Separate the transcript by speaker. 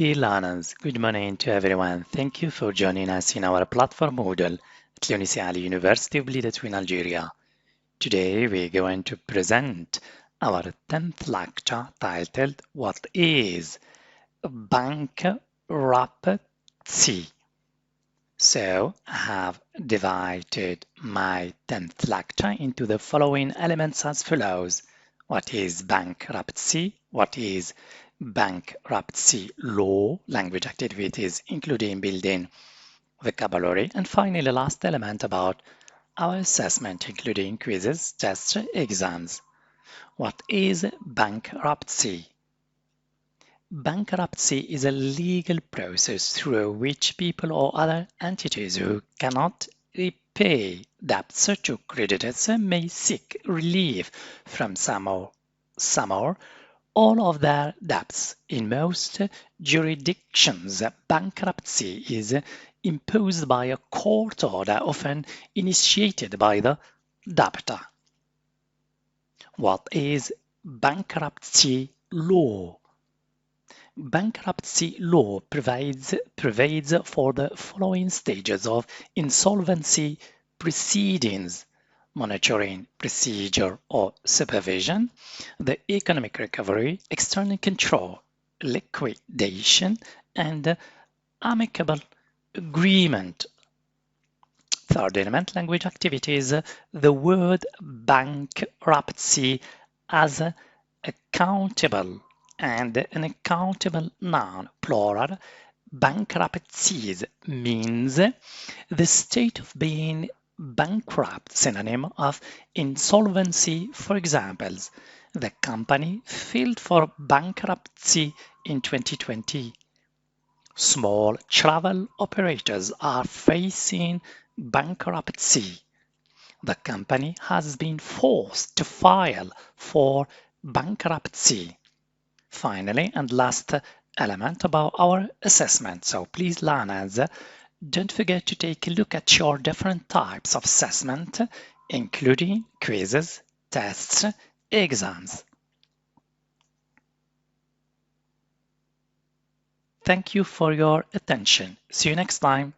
Speaker 1: Dear learners, good morning to everyone. Thank you for joining us in our platform module at l'University University of Blida in Algeria. Today we're going to present our 10th lecture titled What is Bankruptcy? So I have divided my 10th lecture into the following elements as follows. What is bankruptcy? What is bankruptcy law? Language activities, including building vocabulary. And finally, the last element about our assessment, including quizzes, tests, exams. What is bankruptcy? Bankruptcy is a legal process through which people or other entities who cannot repay debts to creditors may seek relief from some or all of their debts. In most jurisdictions, bankruptcy is imposed by a court order, often initiated by the debtor. What is bankruptcy law? Bankruptcy law provides for the following stages of insolvency proceedings: monitoring, procedure or supervision, the economic recovery, external control, liquidation, and amicable agreement. Third element, language activities. The word bankruptcy as accountable and an accountable noun, plural, bankruptcies means the state of being bankrupt, synonym of insolvency. For examples, the company filed for bankruptcy in 2020. Small travel operators are facing bankruptcy. The company has been forced to file for bankruptcy. Finally, and last element about our assessment. So please learners, don't forget to take a look at your different types of assessment, including quizzes, tests, exams. Thank you for your attention. See you next time.